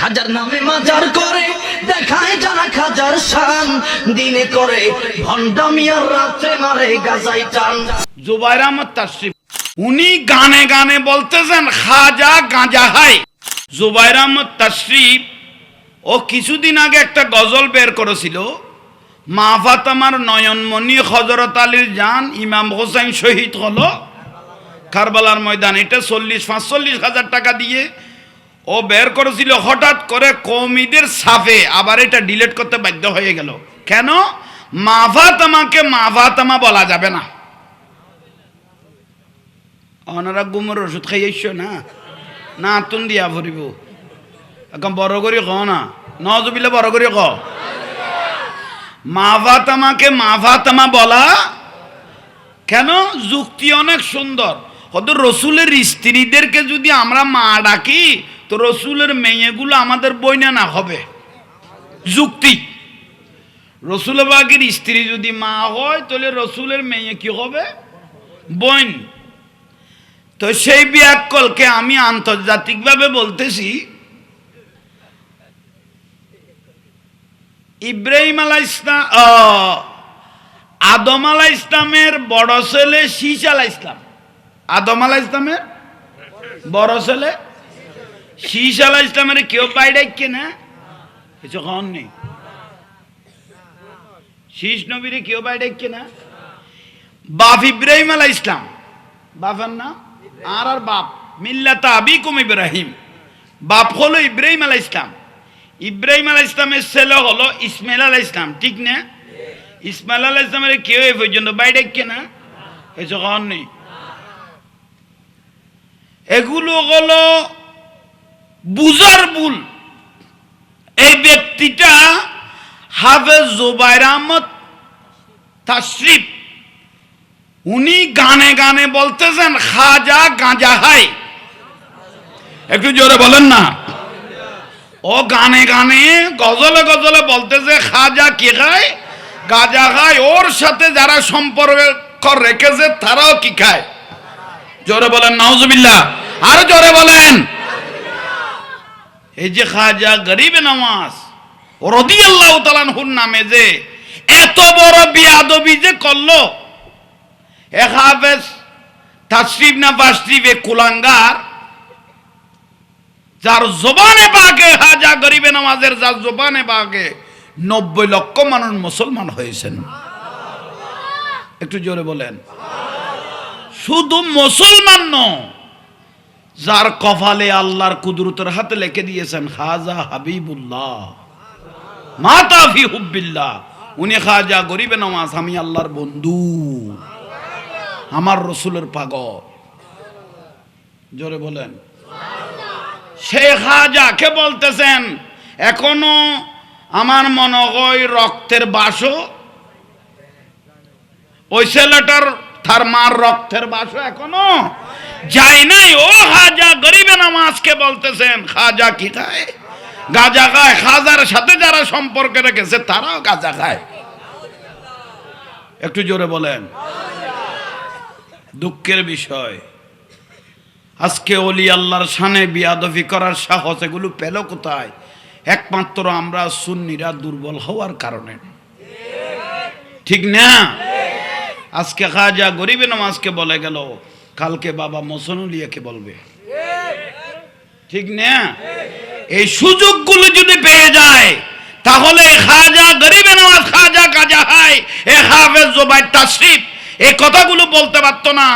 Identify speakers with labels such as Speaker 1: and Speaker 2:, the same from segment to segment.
Speaker 1: খাজার নামে মাজার করে দেখায় যারা খাজার শান, দিনে করে ভণ্ডামি আর রাতে মারে গাজাই টান।
Speaker 2: জুবাইর আহমদ তাশরিফ উনি গানে গানে বলতেছেন খাজা গাঁজা হাই। জুবাইর আহমদ তাশরিফ ও কিছুদিন আগে একটা গজল বের করেছিল, মা ফাতেমার নয়নমণি হযরত আলীর জান ইমাম হোসেন শহীদ হলো কারবালার ময়দান। এটা 45 হাজার টাকা দিয়ে ও বের করেছিল। হঠাৎ করে কওমিদের সাফে আবার এটা ডিলিট করতে বাধ্য হয়ে গেল। কেন? মা ফাতেমাকে মা ফাতেমা বলা যাবে না। ওনারা গুমের ওষুধ খাইয়েছ না, না তুন দিয়া ভরিব এখন বড় করে ক না, নজবিলে বড় করে ক। মা ফাতেমাকে মা ফাতেমা বলা কেন? যুক্তি অনেক সুন্দর। হয়তো রসুলের স্ত্রীদেরকে যদি আমরা মা ডাকি তো রসুলের মেয়েগুলো আমাদের বইনা না হবে, যুক্তি। রসুল বাগের স্ত্রী যদি মা হয় তাহলে রসুলের মেয়ে কি হবে? বোন। তো সেই ব্যাকলকে আমি আন্তর্জাতিকভাবে বলতেছি, ইব্রাহিম আলাইহিস সালাম আদম আলাইহিস সালামের বড় ছেলে শীস আলাইহিস সালাম, আদম আলাইহিস সালামের বড় ছেলে শীস আলাইহিস সালামের কেউ বাইরে কে না কিছু কন নেই। শীস নবীরে কেউ বাইরে কে না। বাপ ইব্রাহিম আলাইহিস সালাম, বাপের নাম আর বাপ মিল্লাতা আবিকুম ইব্রাহিম, বাপ হলো ইব্রাহিম আলাইহিস সালাম। ইব্রাহিম আলাইহিস সালামের ছেলে হলো ইসমাইল আলাইহিস সালাম, ঠিক না? ইসমাইল আলাইহিস সালামের কেউ এই পর্যন্ত বাইরে কে না কিছু কন নেই। এগুলো হলো বুজার ভুল। এই ব্যক্তিটা হাফেজ জুবাইর আহমদ তাশরিফ, উনি গানে গানে বলতেছেন খাজা গাঁজা হাই। একটু জোরে বলেন না। ও গানে গানে গজলে গজলে বলতেছে খাজা কি খায়? গাঁজা খায়। ওর সাথে যারা সম্পর্ক রেখেছে তারাও কি খায়? জোরে বলেন নাউজুবিল্লাহ। আরো জোরে বলেন। এই যে খাজা গরিবে নওয়াজ রাদিয়াল্লাহু তাআলা আনহুর নামে যে এত বড় বিয়াদবি যে করলো, এ হাফেজ তাশরিফ না তাশরিফ এ কুলাঙ্গার, যার জবানে পাকে খাজা গরিবে নওয়াজের যার জবানে পাকে 90 লক্ষ মানুষ মুসলমান হয়েছেন। একটু জোরে বলেন। শুধু মুসলমান নয়, যার কপালে আল্লাহর কুদরতের হাতে লিখে দিয়েছেন খাজা হাবিবুল্লাহ মাতা ফি হুব্বিল্লাহ, উনি খাজা গরিবে নওয়াজ, আমি আল্লাহর বন্ধু, আমার রসুলের পাগল। জোরে বলেন। সে খাজাকে বলতেছেন এখনো আমার মনে হয় রক্তের বাসও ওই ছেলেটার তার মার রক্তের বাসও এখনো যায় নাই। ও খাজা গরিবে নওয়াজকে বলতেছেন খাজা কি খায়? গাঁজা খায়। খাজার সাথে যারা সম্পর্ক রেখেছে তারাও গাঁজা খায়। একটু জোরে বলেন। দুঃখের বিষয়, আজকে ওলি আল্লাহর শানে বিয়াদবি করার সাহস এগুলো পেল কোথায়? একমাত্র আমরা সুন্নিরা দুর্বল হওয়ার কারণে, ঠিক না? আজকে খাজা গরিবে নওয়াজকে বলে গেল, কালকে বাবা মোসনুলিয়াকে বলবে, ঠিক না? এই সুযোগগুলো যদি পেয়ে যায় তাহলে খাজা গরিবে নওয়াজ, খাজা গাঁজা হাই, এ হাফেজ জুবাইর তাশরিফ এই কথাগুলো বলতে পারতো না।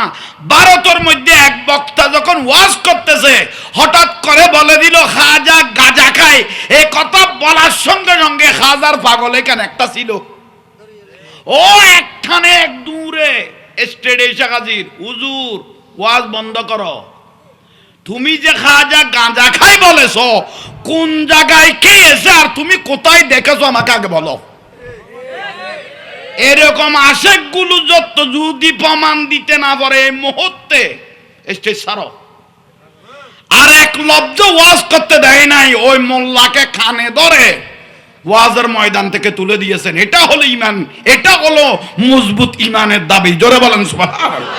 Speaker 2: ভারতের মধ্যে এক বক্তা যখন ওয়াজ করতেছে হঠাৎ করে বলে দিল খাজা গাঁজা খায়। এই কথা বলার সঙ্গে সঙ্গে খাজার পাগল এখানে একটা ছিল, ও একখানে এক দূরে স্টেডে এসে হাজির, হুজুর ওয়াজ বন্ধ করো। তুমি যে খাজা গাঁজা খাই বলেছো, কোন জায়গায় কে এসে আর তুমি কোথায় দেখেছো আমাকে আগে বলো। এরকম আশেক গুলো যত যদি প্রমাণ দিতে না পারে এই মুহূর্তে স্টেজ ছাড়ো। আর এক লব্জ ওয়াজ করতে দেয় নাই, ওই মোল্লাকে কানে ধরে ওয়াজের ময়দান থেকে তুলে দিয়েছেন। এটা হলো ঈমান, এটা হলো মজবুত ঈমানের দাবি। জোরে বলেন সুবহানাল্লাহ।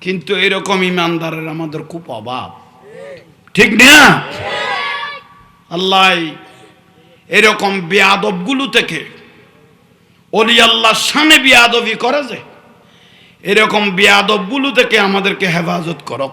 Speaker 2: কিন্তু এরকম ঈমানদারের আমাদের খুব অভাব, ঠিক না? আল্লাহ এরকম বেয়াদবগুলো থেকে, ওলি আল্লাহর শানে বেয়াদবি করে যে, এরকম বেয়াদবগুলো থেকে আমাদেরকে হেফাজত করো।